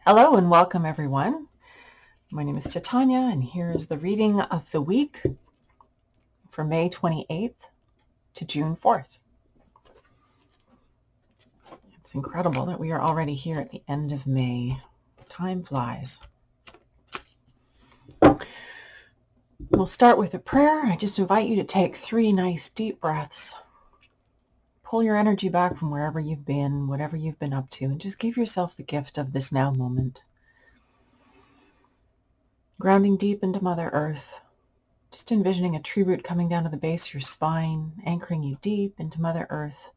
Hello and welcome everyone. My name is Titania and here is the reading of the week for May 28th to June 4th. It's incredible that we are already here at the end of May. Time flies. We'll start with a prayer. I just invite you to take 3 nice deep breaths. Pull your energy back from wherever you've been, whatever you've been up to, and just give yourself the gift of this now moment. Grounding deep into Mother Earth, just envisioning a tree root coming down to the base of your spine, anchoring you deep into Mother Earth,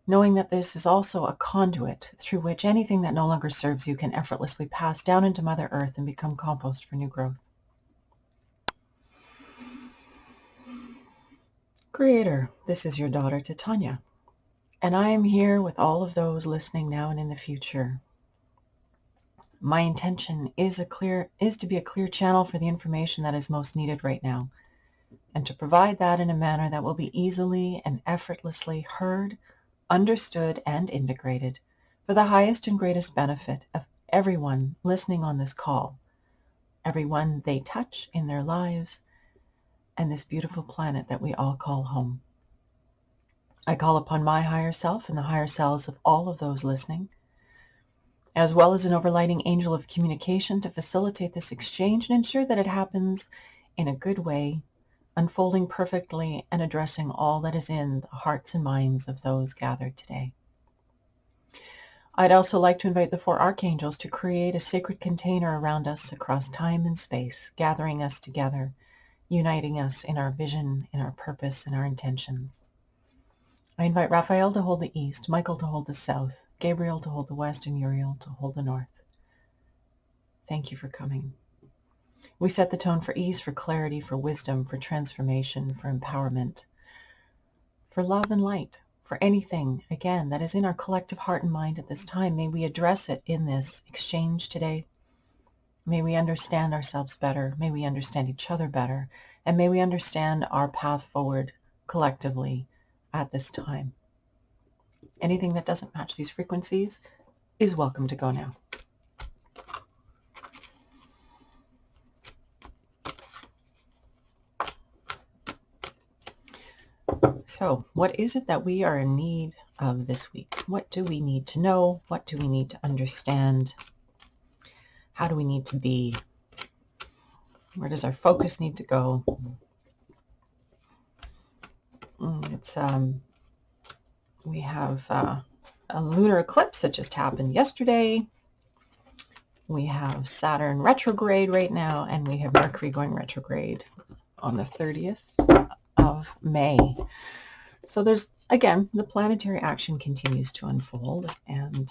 knowing that this is also a conduit through which anything that no longer serves you can effortlessly pass down into Mother Earth and become compost for new growth. Creator, this is your daughter Titania, and I am here with all of those listening now and in the future. My intention is to be a clear channel for the information that is most needed right now, and to provide that in a manner that will be easily and effortlessly heard, understood, and integrated for the highest and greatest benefit of everyone listening on this call, everyone they touch in their lives, and this beautiful planet that we all call home. I call upon my higher self and the higher selves of all of those listening, as well as an overlighting angel of communication to facilitate this exchange and ensure that it happens in a good way, unfolding perfectly and addressing all that is in the hearts and minds of those gathered today. I'd also like to invite the Four Archangels to create a sacred container around us across time and space, gathering us together, uniting us in our vision, in our purpose, and our intentions. I invite Raphael to hold the east, Michael to hold the south, Gabriel to hold the west, and Uriel to hold the north. Thank you for coming. We set the tone for ease, for clarity, for wisdom, for transformation, for empowerment, for love and light, for anything, again, that is in our collective heart and mind at this time. May we address it in this exchange today. May we understand ourselves better. May we understand each other better. And may we understand our path forward collectively at this time. Anything that doesn't match these frequencies is welcome to go now. So, what is it that we are in need of this week? What do we need to know? What do we need to understand? How do we need to be? Where does our focus need to go? We have a lunar eclipse that just happened yesterday. We have Saturn retrograde right now, and we have Mercury going retrograde on the 30th of May. So there's, again, the planetary action continues to unfold, and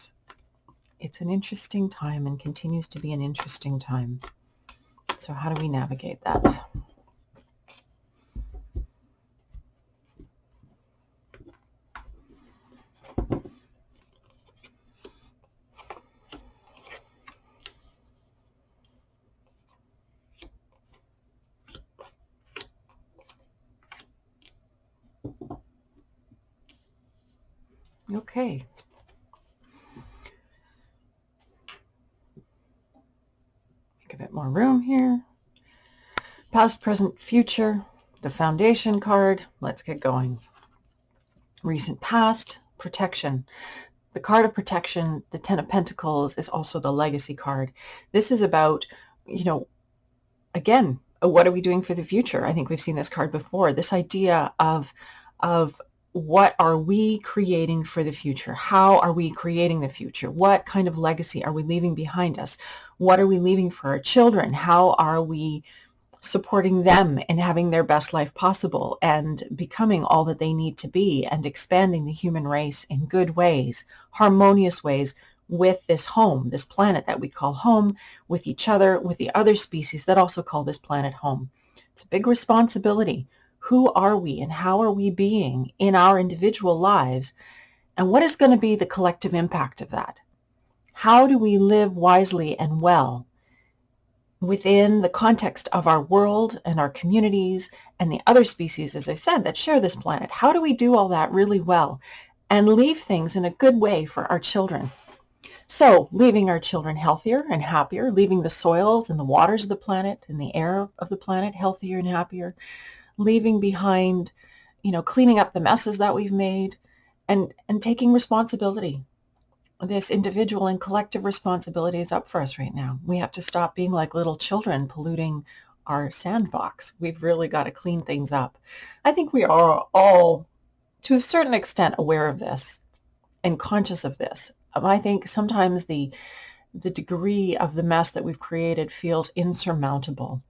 it's an interesting time and continues to be an interesting time. So how do we navigate that? Okay. Make a bit more room here. Past, present, future, the foundation card. Let's get going. Recent past, protection. The card of protection, the Ten of Pentacles, is also the legacy card. This is about, again, what are we doing for the future? I think we've seen this card before. This idea of what are we creating for the future? How are we creating the future? What kind of legacy are we leaving behind us? What are we leaving for our children? How are we supporting them in having their best life possible and becoming all that they need to be and expanding the human race in good ways, harmonious ways with this home, this planet that we call home, with each other, with the other species that also call this planet home. It's a big responsibility. Who are we and how are we being in our individual lives? And what is going to be the collective impact of that? How do we live wisely and well within the context of our world and our communities and the other species, as I said, that share this planet? How do we do all that really well and leave things in a good way for our children? So leaving our children healthier and happier, leaving the soils and the waters of the planet and the air of the planet healthier and happier, leaving behind, cleaning up the messes that we've made, and taking responsibility. This individual and collective responsibility is up for us right now. We have to stop being like little children polluting our sandbox. We've really got to clean things up. I think we are all, to a certain extent, aware of this and conscious of this. I think sometimes the degree of the mess that we've created feels insurmountable.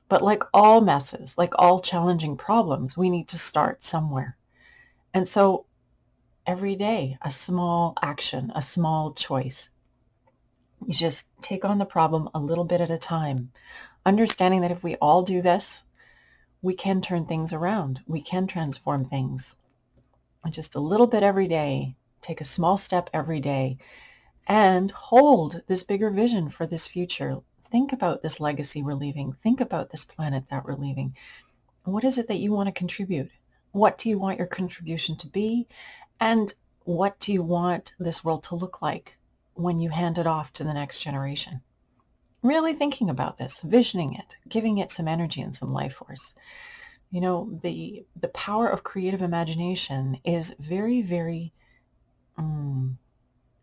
But like all messes, like all challenging problems, we need to start somewhere. And so every day, a small action, a small choice. You just take on the problem a little bit at a time, understanding that if we all do this, we can turn things around. We can transform things. Just a little bit every day, take a small step every day, and hold this bigger vision for this future. Think about this legacy we're leaving. Think about this planet that we're leaving. What is it that you want to contribute? What do you want your contribution to be? And what do you want this world to look like when you hand it off to the next generation? Really thinking about this, visioning it, giving it some energy and some life force. The power of creative imagination is very, very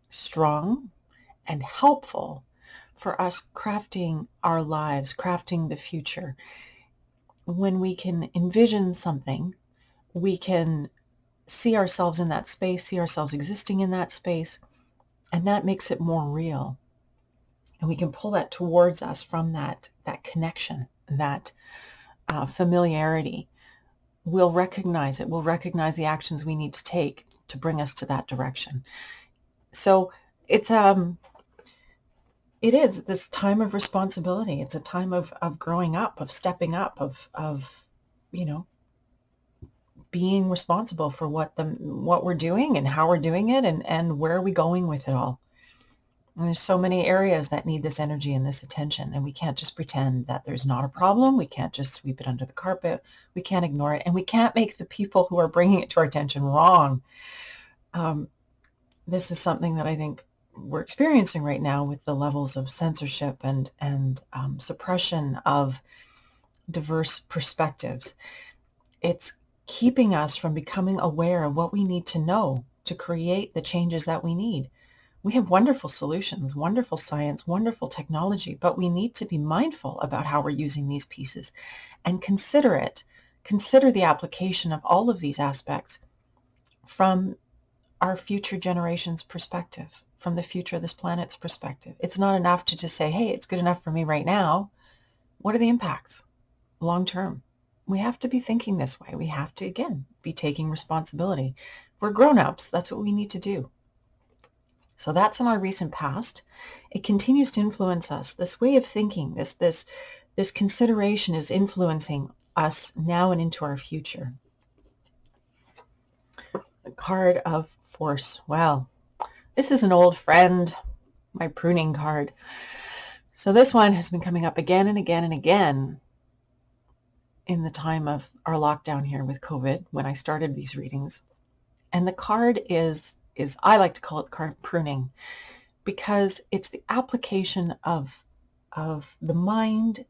strong and helpful for us crafting our lives, crafting the future. When we can envision something, we can see ourselves in that space, see ourselves existing in that space, and that makes it more real. And we can pull that towards us from that connection, that familiarity. We'll recognize it. We'll recognize the actions we need to take to bring us to that direction. So it is this time of responsibility. It's a time of growing up, of stepping up, of being responsible for what we're doing and how we're doing it, and where are we going with it all. And there's so many areas that need this energy and this attention, and we can't just pretend that there's not a problem. We can't just sweep it under the carpet. We can't ignore it, and we can't make the people who are bringing it to our attention wrong. This is something that I think we're experiencing right now with the levels of censorship and suppression of diverse perspectives. It's keeping us from becoming aware of what we need to know to create the changes that we need. We have wonderful solutions, wonderful science, wonderful technology, but we need to be mindful about how we're using these pieces and consider the application of all of these aspects from our future generations' perspective, from the future of this planet's perspective. It's not enough to just say, hey, it's good enough for me right now. What are the impacts long term? We have to be thinking this way. We have to, again, be taking responsibility. We're grown-ups. That's what we need to do. So that's in our recent past. It continues to influence us. This way of thinking, this consideration is influencing us now and into our future. The card of force. Well, this is an old friend, my pruning card. So this one has been coming up again and again and again in the time of our lockdown here with COVID when I started these readings. And the card is I like to call it the card of pruning, because it's the application of the mind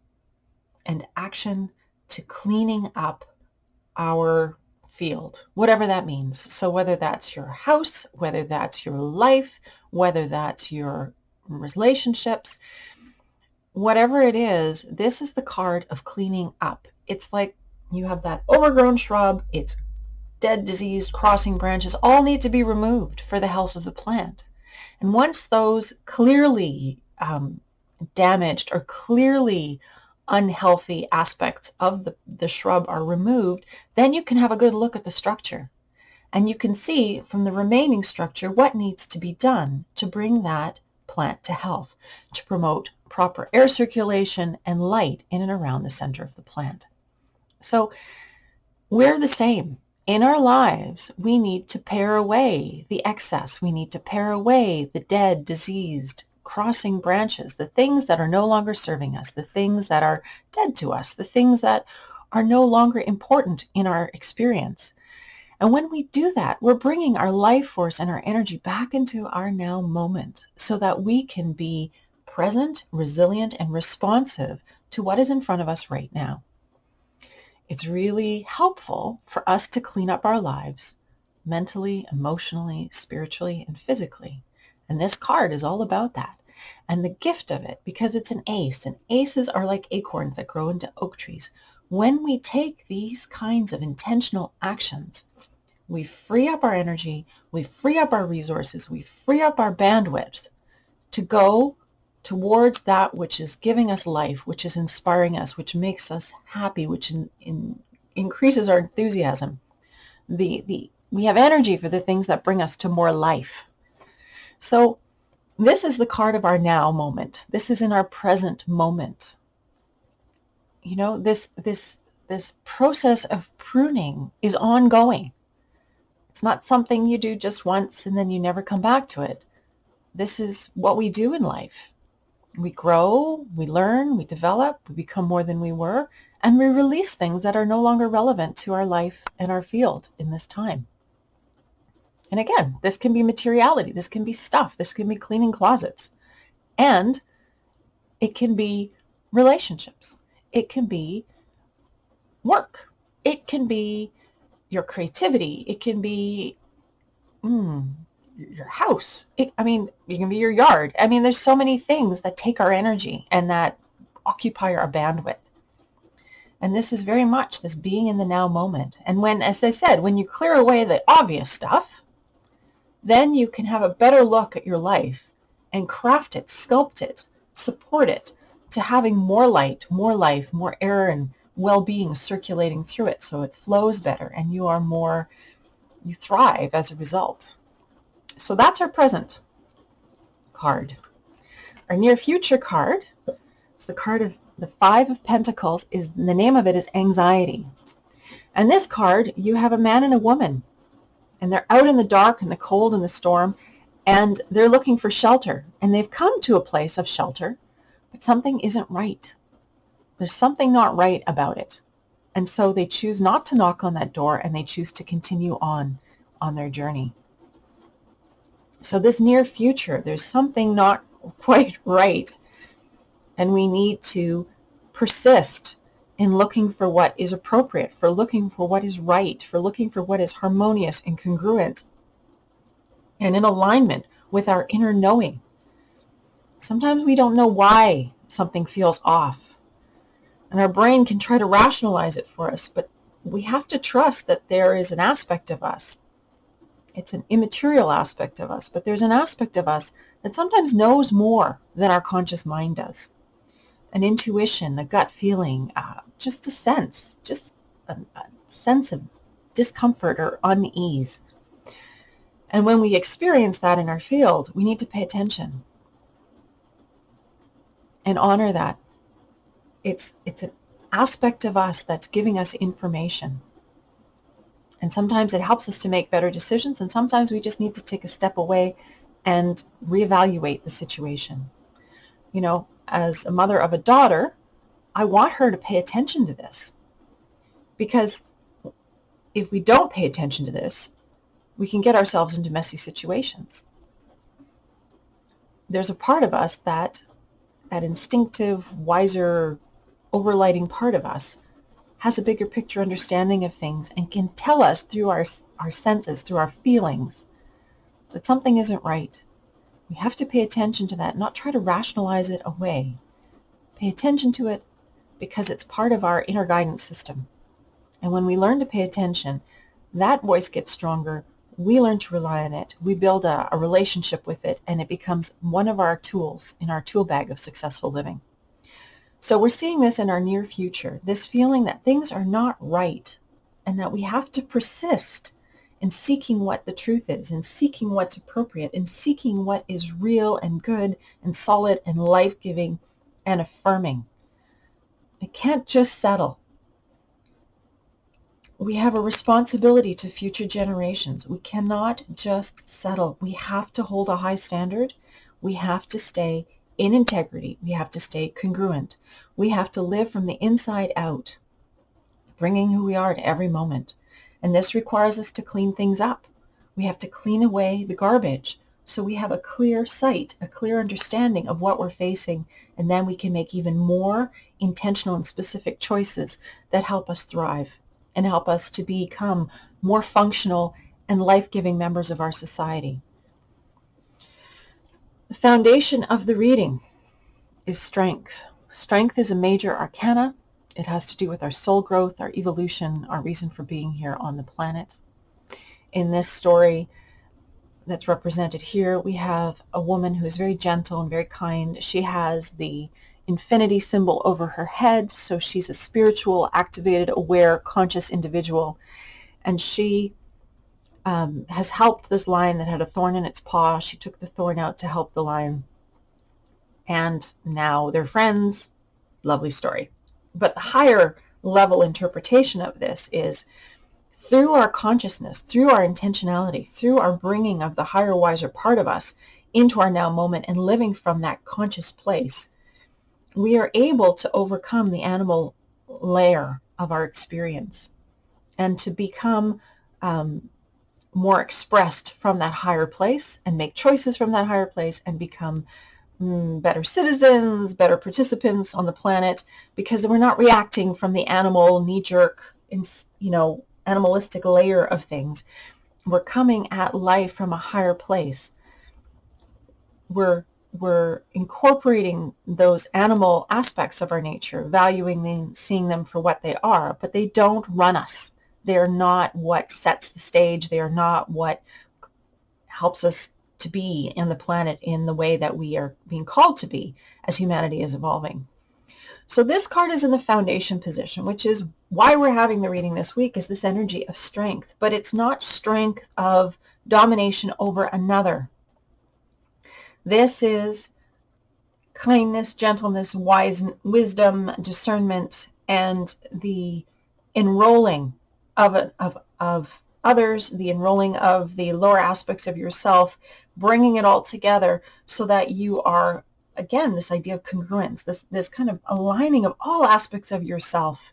and action to cleaning up our field, whatever that means. So whether that's your house, whether that's your life, whether that's your relationships, whatever it is, this is the card of cleaning up. It's like you have that overgrown shrub, it's dead, diseased, crossing branches, all need to be removed for the health of the plant. And once those clearly damaged or clearly unhealthy aspects of the shrub are removed, then you can have a good look at the structure. And you can see from the remaining structure what needs to be done to bring that plant to health, to promote proper air circulation and light in and around the center of the plant. So we're the same. In our lives, we need to pare away the excess. We need to pare away the dead, diseased, crossing branches, the things that are no longer serving us, the things that are dead to us, the things that are no longer important in our experience. And when we do that, we're bringing our life force and our energy back into our now moment so that we can be present, resilient, and responsive to what is in front of us right now. It's really helpful for us to clean up our lives mentally, emotionally, spiritually, and physically. And this card is all about that. And the gift of it, because it's an ace, and aces are like acorns that grow into oak trees. When we take these kinds of intentional actions, we free up our energy, we free up our resources, we free up our bandwidth to go towards that which is giving us life, which is inspiring us, which makes us happy, which increases our enthusiasm. We have energy for the things that bring us to more life. So this is the card of our now moment. This is in our present moment. You know, this process of pruning is ongoing. It's not something you do just once and then you never come back to it. This is what we do in life. We grow, we learn, we develop, we become more than we were, and we release things that are no longer relevant to our life and our field in this time. And again, this can be materiality, this can be stuff, this can be cleaning closets, and it can be relationships, it can be work, it can be your creativity, it can be your house. It can be your yard. There's so many things that take our energy and that occupy our bandwidth. And this is very much this being in the now moment. And when, as I said, when you clear away the obvious stuff, then you can have a better look at your life and craft it, sculpt it, support it to having more light, more life, more air and well-being circulating through it so it flows better and you thrive as a result. So that's our present card. Our near future card is the card of the Five of Pentacles. The name of it is anxiety. And this card, you have a man and a woman, and they're out in the dark and the cold and the storm, and they're looking for shelter. And they've come to a place of shelter, but something isn't right. There's something not right about it. And so they choose not to knock on that door, and they choose to continue on their journey. So this near future, there's something not quite right. And we need to persist in looking for what is appropriate, for looking for what is right, for looking for what is harmonious and congruent and in alignment with our inner knowing. Sometimes we don't know why something feels off, and our brain can try to rationalize it for us, but we have to trust that there is an aspect of us. It's an immaterial aspect of us, but there's an aspect of us that sometimes knows more than our conscious mind does. An intuition, a gut feeling, just a sense of discomfort or unease. And when we experience that in our field, we need to pay attention and honor that. It's an aspect of us that's giving us information. And sometimes it helps us to make better decisions, and sometimes we just need to take a step away and reevaluate the situation. You know, as a mother of a daughter, I want her to pay attention to this. Because if we don't pay attention to this, we can get ourselves into messy situations. There's a part of us that instinctive, wiser, overlighting part of us has a bigger picture understanding of things and can tell us through our senses, through our feelings, that something isn't right. We have to pay attention to that, not try to rationalize it away. Pay attention to it because it's part of our inner guidance system. And when we learn to pay attention, that voice gets stronger. We learn to rely on it. We build a relationship with it, and it becomes one of our tools in our tool bag of successful living. So we're seeing this in our near future, this feeling that things are not right and that we have to persist in seeking what the truth is, in seeking what's appropriate, in seeking what is real and good and solid and life-giving and affirming. It can't just settle. We have a responsibility to future generations. We cannot just settle. We have to hold a high standard. We have to stay in integrity. We have to stay congruent. We have to live from the inside out, bringing who we are to every moment. And this requires us to clean things up. We have to clean away the garbage so we have a clear sight, a clear understanding of what we're facing, and then we can make even more intentional and specific choices that help us thrive and help us to become more functional and life-giving members of our society. The foundation of the reading is strength. Strength is a major arcana. It has to do with our soul growth, our evolution, our reason for being here on the planet. In this story that's represented here, we have a woman who is very gentle and very kind. She has the infinity symbol over her head, so she's a spiritual, activated, aware, conscious individual. And she has helped this lion that had a thorn in its paw. She took the thorn out to help the lion. And now they're friends. Lovely story. But the higher level interpretation of this is through our consciousness, through our intentionality, through our bringing of the higher, wiser part of us into our now moment and living from that conscious place, we are able to overcome the animal layer of our experience and to become more expressed from that higher place and make choices from that higher place and become better citizens, better participants on the planet, because we're not reacting from the animal knee-jerk, animalistic layer of things. We're coming at life from a higher place. We're incorporating those animal aspects of our nature, valuing them, seeing them for what they are, but they don't run us. They are not what sets the stage. They are not what helps us to be in the planet in the way that we are being called to be as humanity is evolving. So this card is in the foundation position, which is why we're having the reading this week, is this energy of strength. But it's not strength of domination over another. This is kindness, gentleness, wisdom, discernment, and the enrolling of others, the enrolling of the lower aspects of yourself, bringing it all together so that you are, again, this idea of congruence, this kind of aligning of all aspects of yourself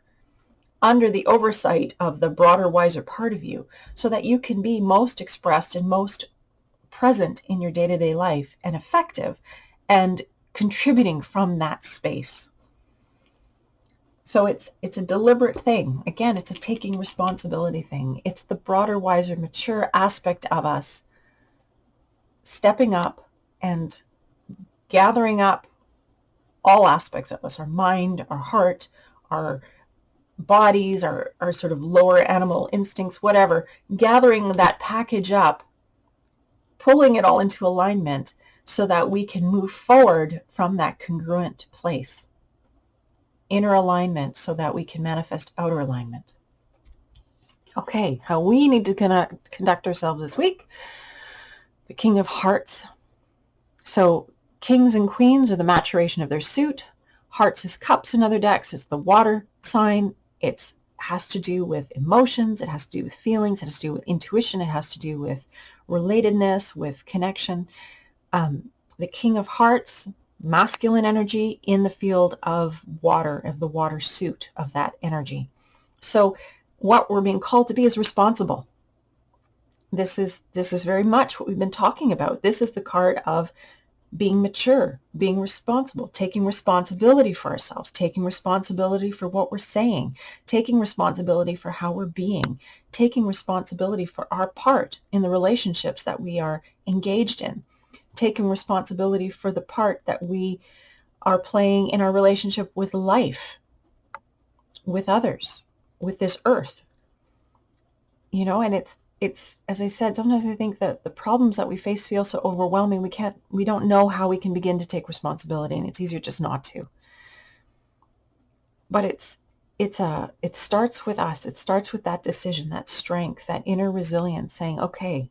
under the oversight of the broader, wiser part of you, so that you can be most expressed and most present in your day-to-day life and effective and contributing from that space. So it's a deliberate thing. Again, it's a taking responsibility thing. It's the broader, wiser, mature aspect of us stepping up and gathering up all aspects of us, our mind, our heart, our bodies, our sort of lower animal instincts, whatever, gathering that package up, pulling it all into alignment so that we can move forward from that congruent place. Inner alignment so that we can manifest outer alignment. Okay, how we need to conduct ourselves this week. The King of Hearts. So kings and queens are the maturation of their suit. Hearts is cups in other decks. It's the water sign. It has to do with emotions. It has to do with feelings. It has to do with intuition. It has to do with relatedness, with connection. The King of Hearts, masculine energy in the field of water, of the water suit of that energy. So what we're being called to be is responsible. This is very much what we've been talking about. This is the card of being mature, being responsible, taking responsibility for ourselves, taking responsibility for what we're saying, taking responsibility for how we're being, taking responsibility for our part in the relationships that we are engaged in, taking responsibility for the part that we are playing in our relationship with life, with others, with this earth. And it's, as I said, sometimes I think that the problems that we face feel so overwhelming, we don't know how we can begin to take responsibility, and it's easier just not to. But it starts with us. It starts with that decision, that strength, that inner resilience, saying, okay,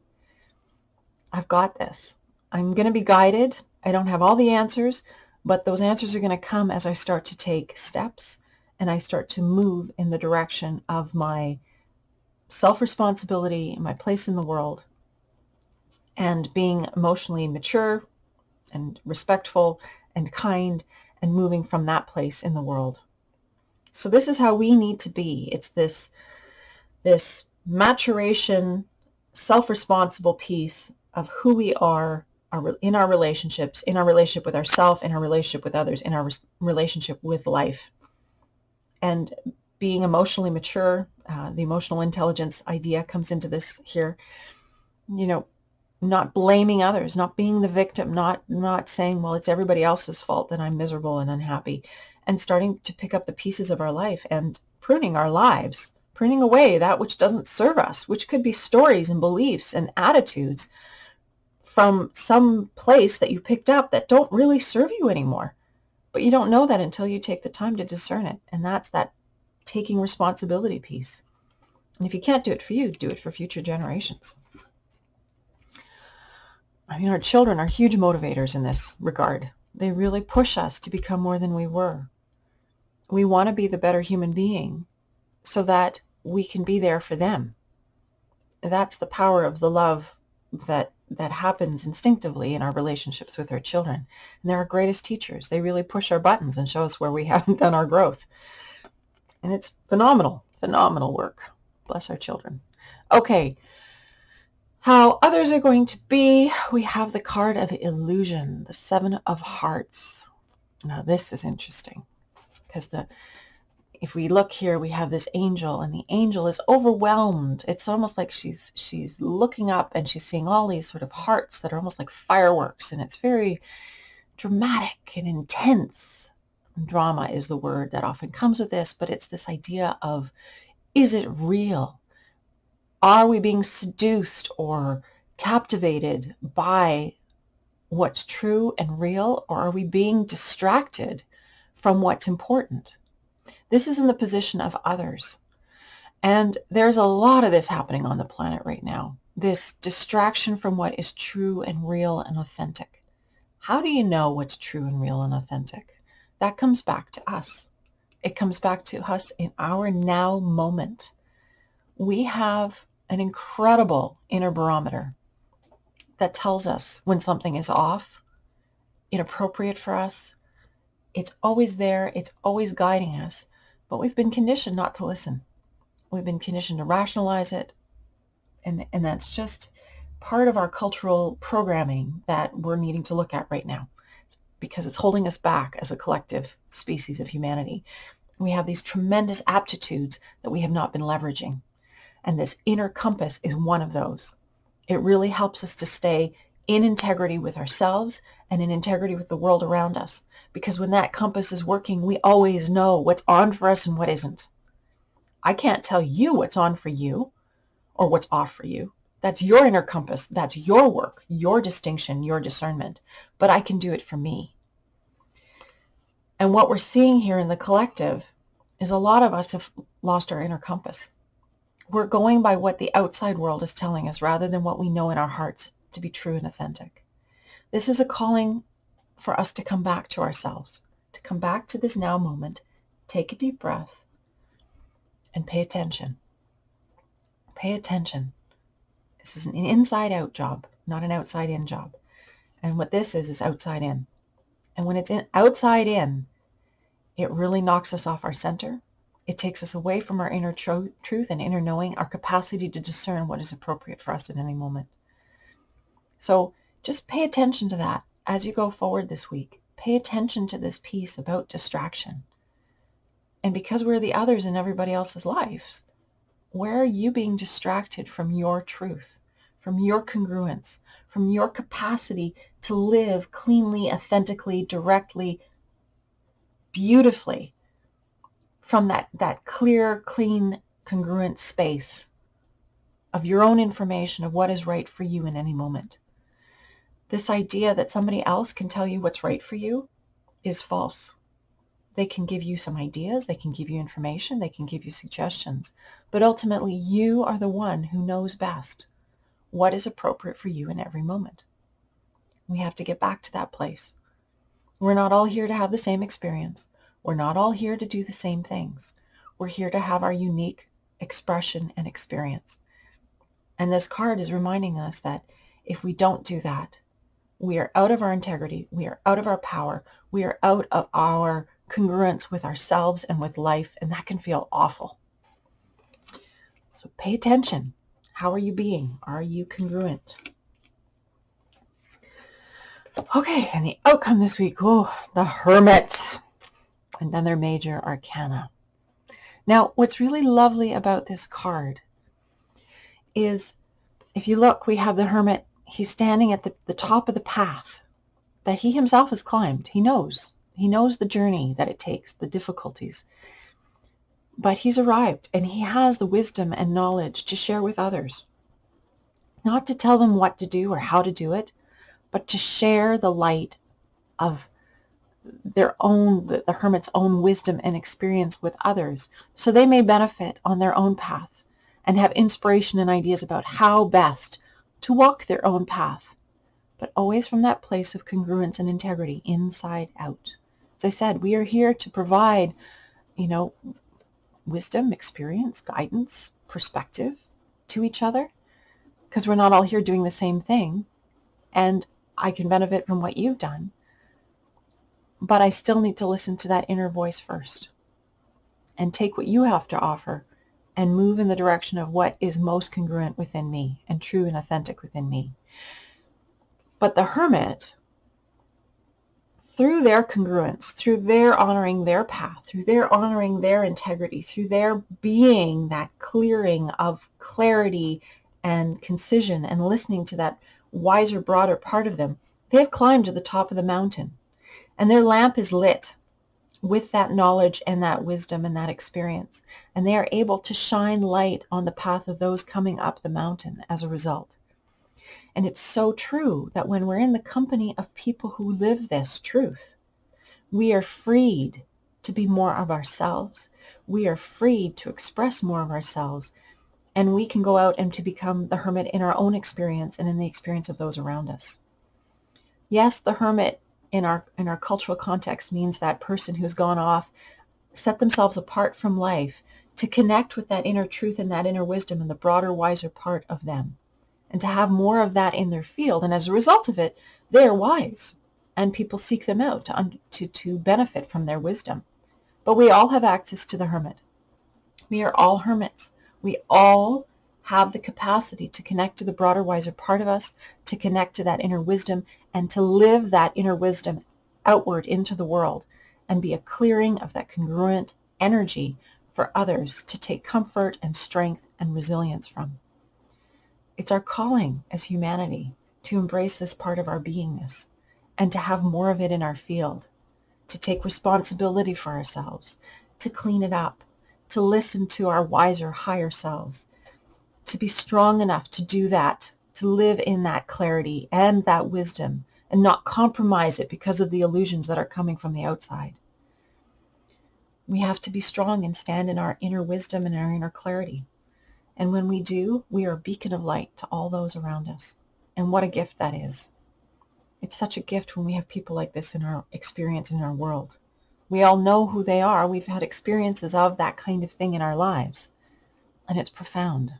I've got this. I'm going to be guided. I don't have all the answers, but those answers are going to come as I start to take steps and I start to move in the direction of my self-responsibility, my place in the world, and being emotionally mature and respectful and kind and moving from that place in the world. So this is how we need to be. It's this maturation, self-responsible piece of who we are in our relationships, in our relationship with ourselves, in our relationship with others, in our relationship with life. And being emotionally mature, the emotional intelligence idea comes into this here. Not blaming others, not being the victim, not saying, well, it's everybody else's fault that I'm miserable and unhappy, and starting to pick up the pieces of our life and pruning our lives, pruning away that which doesn't serve us, which could be stories and beliefs and attitudes from some place that you picked up that don't really serve you anymore. But you don't know that until you take the time to discern it. And that's that taking responsibility piece. And if you can't do it for you, do it for future generations. Our children are huge motivators in this regard. They really push us to become more than we were. We want to be the better human being so that we can be there for them. That's the power of the love that happens instinctively in our relationships with our children. And they're our greatest teachers. They really push our buttons and show us where we haven't done our growth. And it's phenomenal work. Bless our children. Okay. How others are going to be, we have the card of illusion, the Seven of Hearts. Now this is interesting because if we look here, we have this angel, and the angel is overwhelmed. It's almost like she's looking up and she's seeing all these sort of hearts that are almost like fireworks, and it's very dramatic and intense. Drama is the word that often comes with this, but it's this idea of, is it real? Are we being seduced or captivated by what's true and real, or are we being distracted from what's important? This is in the position of others. And there's a lot of this happening on the planet right now. This distraction from what is true and real and authentic. How do you know what's true and real and authentic? That comes back to us. It comes back to us in our now moment. We have an incredible inner barometer that tells us when something is off, inappropriate for us. It's always there. It's always guiding us. But we've been conditioned not to listen. We've been conditioned to rationalize it. And that's just part of our cultural programming that we're needing to look at right now, because it's holding us back as a collective species of humanity. We have these tremendous aptitudes that we have not been leveraging. And this inner compass is one of those. It really helps us to stay in integrity with ourselves and in integrity with the world around us. Because when that compass is working, we always know what's on for us and what isn't. I can't tell you what's on for you or what's off for you. That's your inner compass. That's your work, your distinction, your discernment. But I can do it for me. And what we're seeing here in the collective is a lot of us have lost our inner compass. We're going by what the outside world is telling us rather than what we know in our hearts to be true and authentic. This is a calling for us to come back to ourselves, to come back to this now moment, take a deep breath, and pay attention. Pay attention. This is an inside-out job, not an outside-in job. And what this is outside in. And when it's outside in, it really knocks us off our center. It takes us away from our inner truth and inner knowing, our capacity to discern what is appropriate for us at any moment. So just pay attention to that as you go forward this week. Pay attention to this piece about distraction. And because we're the others in everybody else's lives, where are you being distracted from your truth, from your congruence, from your capacity to live cleanly, authentically, directly, beautifully, from that clear, clean, congruent space of your own information of what is right for you in any moment? This idea that somebody else can tell you what's right for you is false. They can give you some ideas, they can give you information, they can give you suggestions, but ultimately you are the one who knows best what is appropriate for you in every moment. We have to get back to that place. We're not all here to have the same experience. We're not all here to do the same things. We're here to have our unique expression and experience. And this card is reminding us that if we don't do that, we are out of our integrity, we are out of our power, we are out of our congruence with ourselves and with life, and that can feel awful. So pay attention. How are you being? Are you congruent? Okay, and the outcome this week, the Hermit, and then their major arcana. Now, what's really lovely about this card is, if you look, we have the Hermit. He's standing at the top of the path that he himself has climbed. He knows the journey that it takes, the difficulties. But he's arrived, and he has the wisdom and knowledge to share with others. Not to tell them what to do or how to do it, but to share the light of their own, the Hermit's own wisdom and experience with others, so they may benefit on their own path and have inspiration and ideas about how best to walk their own path, but always from that place of congruence and integrity, inside out. As I said, we are here to provide, wisdom, experience, guidance, perspective to each other, because we're not all here doing the same thing, and I can benefit from what you've done, but I still need to listen to that inner voice first and take what you have to offer and move in the direction of what is most congruent within me and true and authentic within me. But the Hermit, through their congruence, through their honoring their path, through their honoring their integrity, through their being that clearing of clarity and concision and listening to that wiser, broader part of them, they have climbed to the top of the mountain. And their lamp is lit with that knowledge and that wisdom and that experience. And they are able to shine light on the path of those coming up the mountain as a result. And it's so true that when we're in the company of people who live this truth, we are freed to be more of ourselves. We are freed to express more of ourselves. And we can go out and to become the Hermit in our own experience and in the experience of those around us. Yes, the Hermit in our cultural context means that person who's gone off, set themselves apart from life to connect with that inner truth and that inner wisdom and the broader, wiser part of them, and to have more of that in their field. And as a result of it, they're wise, and people seek them out to benefit from their wisdom. But we all have access to the Hermit. We are all hermits. We all have the capacity to connect to the broader, wiser part of us, to connect to that inner wisdom, and to live that inner wisdom outward into the world and be a clearing of that congruent energy for others to take comfort and strength and resilience from. It's our calling as humanity to embrace this part of our beingness and to have more of it in our field, to take responsibility for ourselves, to clean it up, to listen to our wiser, higher selves, to be strong enough to do that, to live in that clarity and that wisdom and not compromise it because of the illusions that are coming from the outside. We have to be strong and stand in our inner wisdom and our inner clarity. And when we do, we are a beacon of light to all those around us. And what a gift that is. It's such a gift when we have people like this in our experience in our world. We all know who they are. We've had experiences of that kind of thing in our lives. And it's profound.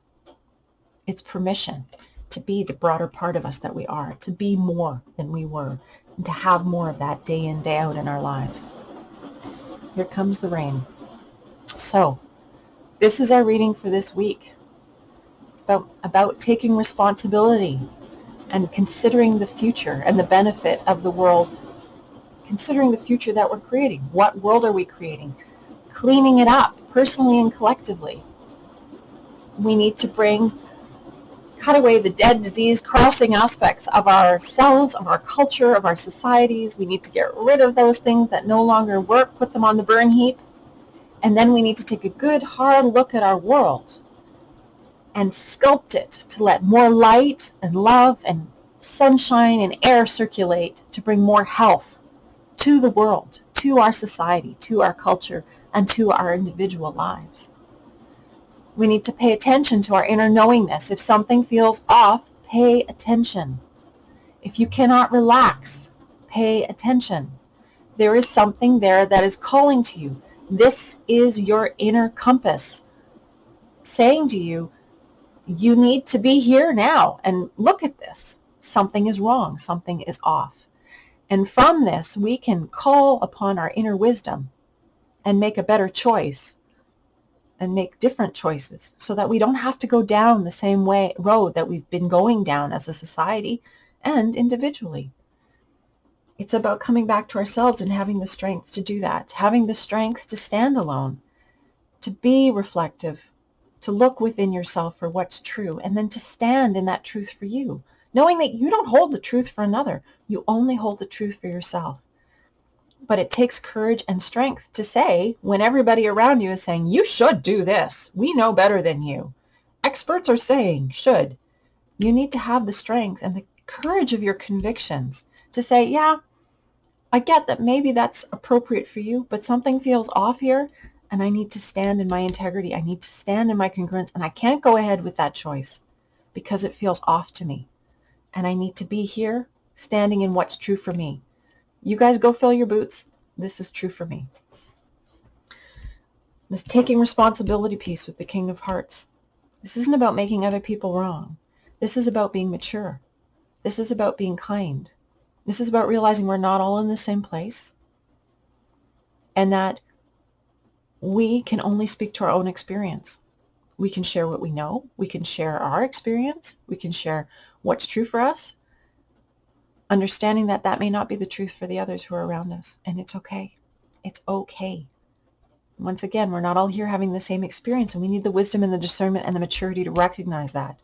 It's permission to be the broader part of us that we are, to be more than we were, and to have more of that day in, day out in our lives. Here comes the rain. So, this is our reading for this week. It's about taking responsibility and considering the future and the benefit of the world, considering the future that we're creating. What world are we creating? Cleaning it up, personally and collectively. We need to cut away the dead, disease, crossing aspects of ourselves, of our culture, of our societies. We need to get rid of those things that no longer work, put them on the burn heap. And then we need to take a good, hard look at our world and sculpt it to let more light and love and sunshine and air circulate to bring more health to the world, to our society, to our culture, and to our individual lives. We need to pay attention to our inner knowingness. If something feels off, pay attention. If you cannot relax, pay attention. There is something there that is calling to you. This is your inner compass saying to you, you need to be here now and look at this. Something is wrong. Something is off. And from this, we can call upon our inner wisdom and make a better choice and make different choices so that we don't have to go down the same road that we've been going down as a society and individually. It's about coming back to ourselves and having the strength to do that, having the strength to stand alone, to be reflective, to look within yourself for what's true, and then to stand in that truth for you, knowing that you don't hold the truth for another. You only hold the truth for yourself. But it takes courage and strength to say, when everybody around you is saying, you should do this, we know better than you, experts are saying should, you need to have the strength and the courage of your convictions to say, yeah, I get that maybe that's appropriate for you, but something feels off here, and I need to stand in my integrity. I need to stand in my congruence, and I can't go ahead with that choice because it feels off to me. And I need to be here standing in what's true for me. You guys go fill your boots. This is true for me. This taking responsibility piece with the King of Hearts. This isn't about making other people wrong. This is about being mature. This is about being kind. This is about realizing we're not all in the same place, and that we can only speak to our own experience. We can share what we know. We can share our experience. We can share what's true for us, understanding that that may not be the truth for the others who are around us. And it's okay. It's okay. Once again, we're not all here having the same experience, and we need the wisdom and the discernment and the maturity to recognize that.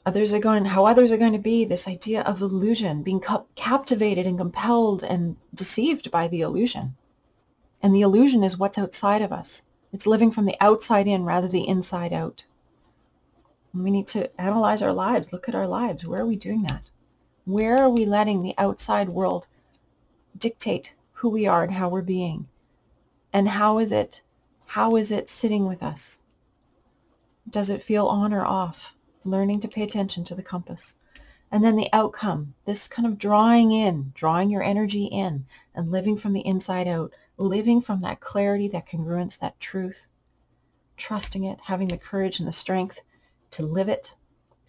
How others are going to be, this idea of illusion, being captivated and compelled and deceived by the illusion. And the illusion is what's outside of us. It's living from the outside in rather than the inside out. And we need to analyze our lives, look at our lives. Where are we doing that? Where are we letting the outside world dictate who we are and how we're being? And how is it sitting with us? Does it feel on or off? Learning to pay attention to the compass. And then the outcome, this kind of drawing your energy in and living from the inside out, living from that clarity, that congruence, that truth, trusting it, having the courage and the strength to live it,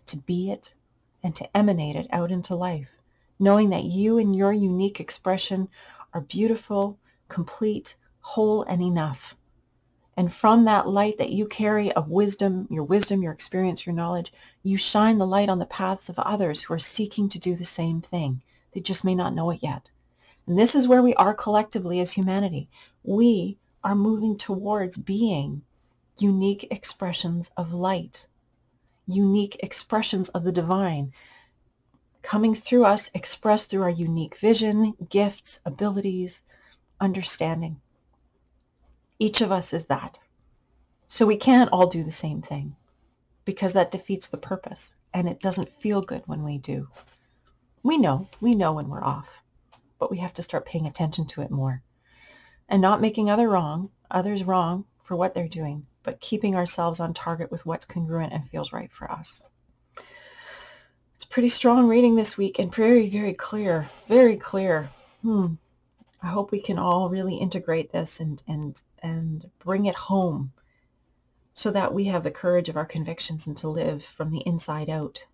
to be it, and to emanate it out into life, knowing that you and your unique expression are beautiful, complete, whole, and enough. And from that light that you carry of wisdom, your experience, your knowledge, you shine the light on the paths of others who are seeking to do the same thing. They just may not know it yet. And this is where we are collectively as humanity. We are moving towards being unique expressions of light, unique expressions of the divine, coming through us, expressed through our unique vision, gifts, abilities, understanding. Each of us is that. So we can't all do the same thing because that defeats the purpose, and it doesn't feel good when we do. We know when we're off, but we have to start paying attention to it more and not making others wrong for what they're doing, but keeping ourselves on target with what's congruent and feels right for us. It's pretty strong reading this week and very, very clear, very clear. I hope we can all really integrate this and bring it home so that we have the courage of our convictions and to live from the inside out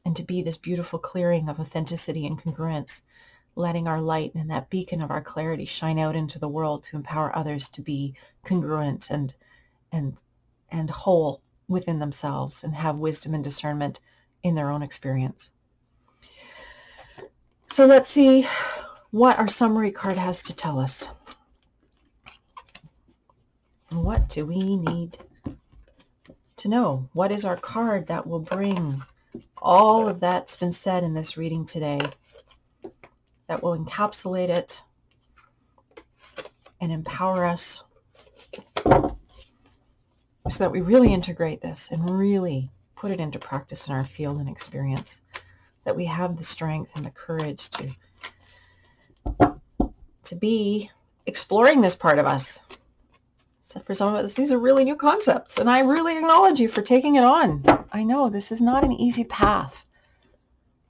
and to be this beautiful clearing of authenticity and congruence, letting our light and that beacon of our clarity shine out into the world to empower others to be congruent and whole within themselves and have wisdom and discernment in their own experience. So let's see what our summary card has to tell us. What do we need to know? What is our card that will bring all of that's been said in this reading today, that will encapsulate it and empower us so that we really integrate this and really put it into practice in our field and experience, that we have the strength and the courage to be exploring this part of us. So for some of us, these are really new concepts, and I really acknowledge you for taking it on. I know this is not an easy path,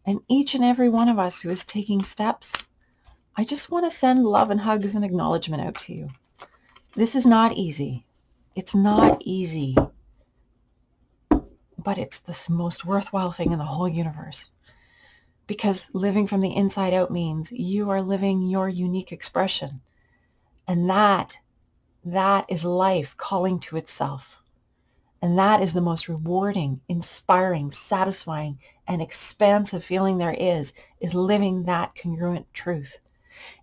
and each and every one of us who is taking steps, I just want to send love and hugs and acknowledgement out to you. This is not easy. It's not easy, but it's the most worthwhile thing in the whole universe. Because living from the inside out means you are living your unique expression. And that That is life calling to itself. And that is the most rewarding, inspiring, satisfying, and expansive feeling there is living that congruent truth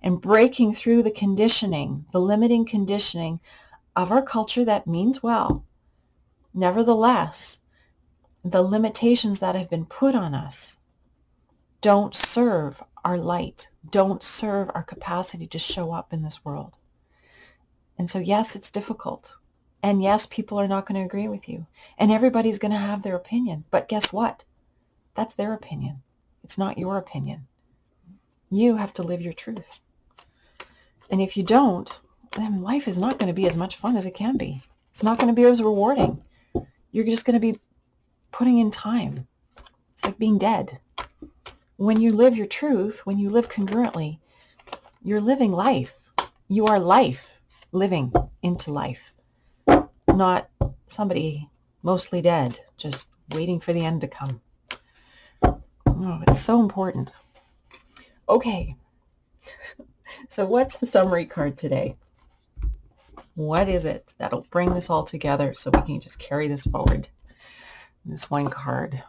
and breaking through the conditioning, the limiting conditioning of our culture that means well. Nevertheless, the limitations that have been put on us don't serve our light, don't serve our capacity to show up in this world. And so, yes, it's difficult. And yes, people are not going to agree with you. And everybody's going to have their opinion. But guess what? That's their opinion. It's not your opinion. You have to live your truth. And if you don't, then life is not going to be as much fun as it can be. It's not going to be as rewarding. You're just going to be putting in time. It's like being dead. When you live your truth, when you live congruently, you're living life. You are life living into life. Not somebody mostly dead, just waiting for the end to come. Oh, it's so important. Okay, so what's the summary card today? What is it that'll bring this all together so we can just carry this forward? This one card.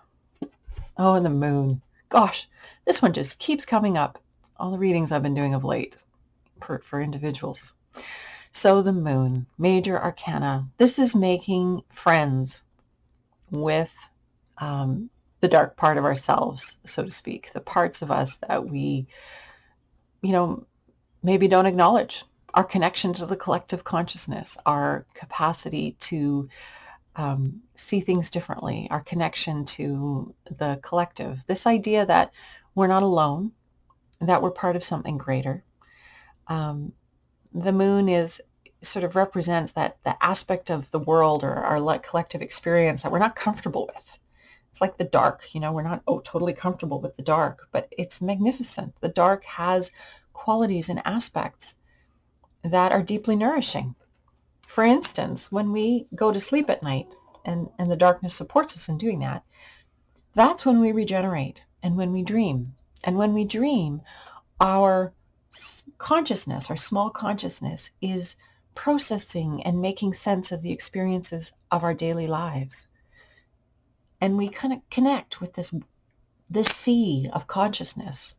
Oh, and the moon. Gosh, this one just keeps coming up. All the readings I've been doing of late for individuals. So the moon, major arcana. This is making friends with the dark part of ourselves, so to speak, the parts of us that we, maybe don't acknowledge. Our connection to the collective consciousness, our capacity to see things differently, our connection to the collective. This idea that we're not alone, that we're part of something greater. The moon sort of represents that the aspect of the world or our collective experience that we're not comfortable with. It's like the dark, we're not totally comfortable with the dark, but it's magnificent. The dark has qualities and aspects that are deeply nourishing. For instance, when we go to sleep at night and the darkness supports us in doing that, that's when we regenerate and when we dream. And when we dream, our consciousness, our small consciousness, is processing and making sense of the experiences of our daily lives. And we kind of connect with this sea of consciousness.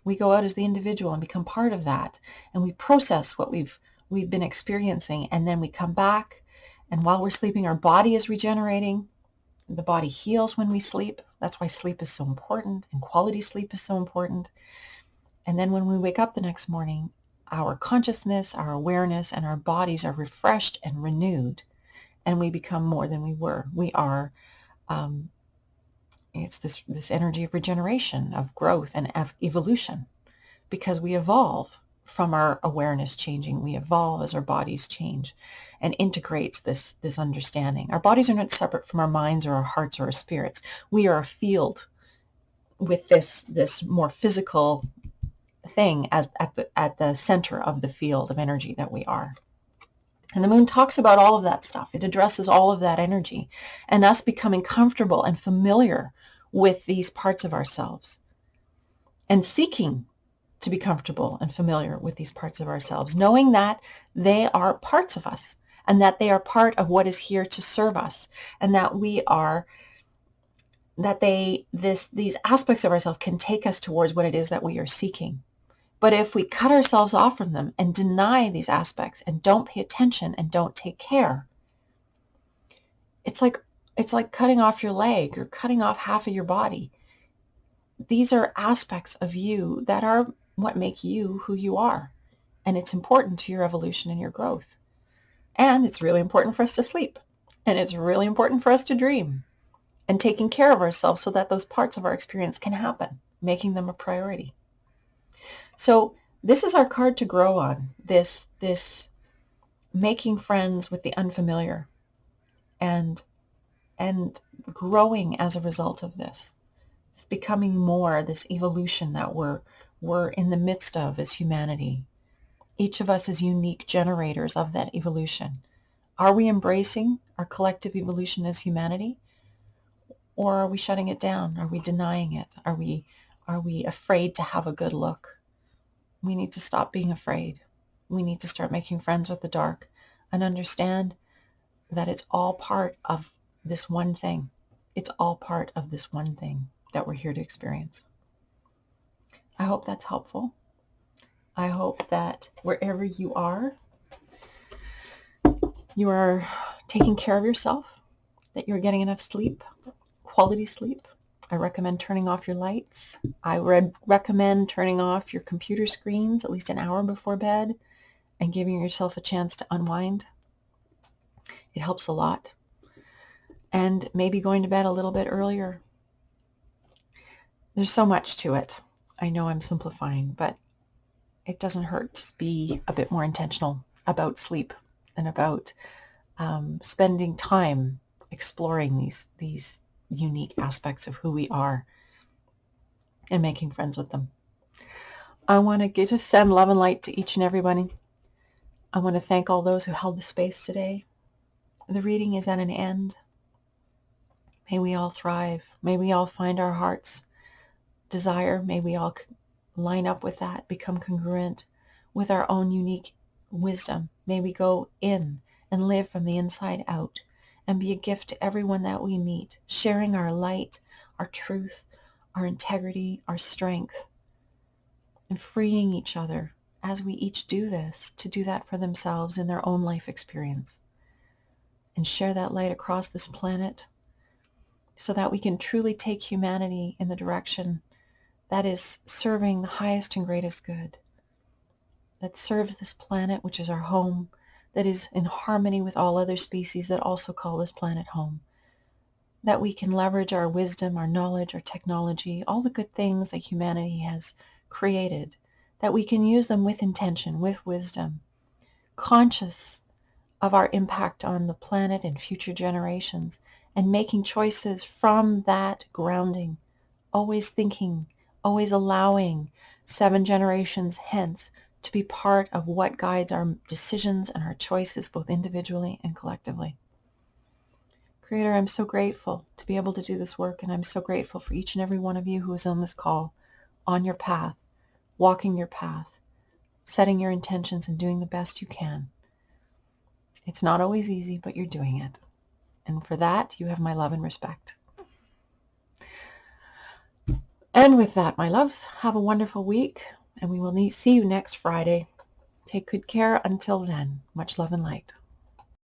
We go out as the individual and become part of that, and we process what we've been experiencing, and then we come back, and while we're sleeping, our body is regenerating. The body heals when we sleep. That's why sleep is so important, and quality sleep is so important. And then when we wake up the next morning, our consciousness, our awareness, and our bodies are refreshed and renewed, and we become more than we were. We are it's this energy of regeneration, of growth, and of evolution, because we evolve from our awareness changing. We evolve as our bodies change and integrate this understanding. Our bodies are not separate from our minds or our hearts or our spirits. We are a field with this more physical thing as at the center of the field of energy that we are. And the moon talks about all of that stuff. It addresses all of that energy and us becoming comfortable and familiar with these parts of ourselves and seeking to be comfortable and familiar with these parts of ourselves, knowing that they are parts of us and that they are part of what is here to serve us, and that these aspects of ourselves can take us towards what it is that we are seeking. But if we cut ourselves off from them and deny these aspects and don't pay attention and don't take care, it's like cutting off your leg or cutting off half of your body. These are aspects of you that are what make you who you are. And it's important to your evolution and your growth. And it's really important for us to sleep. And it's really important for us to dream and taking care of ourselves so that those parts of our experience can happen, making them a priority. So this is our card to grow on, this making friends with the unfamiliar and growing as a result of this. It's becoming more this evolution that we're in the midst of as humanity. Each of us is unique generators of that evolution. Are we embracing our collective evolution as humanity? Or are we shutting it down? Are we denying it? Are we afraid to have a good look? We need to stop being afraid. We need to start making friends with the dark and understand that it's all part of this one thing. It's all part of this one thing that we're here to experience. I hope that's helpful. I hope that wherever you are taking care of yourself, that you're getting enough sleep, quality sleep. I recommend turning off your lights. I recommend turning off your computer screens at least an hour before bed and giving yourself a chance to unwind. It helps a lot. And maybe going to bed a little bit earlier. There's so much to it. I know I'm simplifying, but it doesn't hurt to be a bit more intentional about sleep and about spending time exploring these unique aspects of who we are and making friends with them. I want to just send love and light to each and everybody. I want to thank all those who held the space today. The reading is at an end. May we all thrive. May we all find our heart's desire. May we all line up with that, become congruent with our own unique wisdom. May we go in and live from the inside out and be a gift to everyone that we meet, sharing our light, our truth, our integrity, our strength, and freeing each other as we each do this to do that for themselves in their own life experience and share that light across this planet so that we can truly take humanity in the direction that is serving the highest and greatest good, that serves this planet, which is our home, that is in harmony with all other species that also call this planet home, that we can leverage our wisdom, our knowledge, our technology, all the good things that humanity has created, that we can use them with intention, with wisdom, conscious of our impact on the planet and future generations, and making choices from that grounding, always thinking, always allowing 7 generations hence to be part of what guides our decisions and our choices, both individually and collectively. Creator, I'm so grateful to be able to do this work, and I'm so grateful for each and every one of you who is on this call, on your path, walking your path, setting your intentions and doing the best you can. It's not always easy, but you're doing it. And for that, you have my love and respect. And with that, my loves, have a wonderful week, and we will see you next Friday. Take good care until then. Much love and light.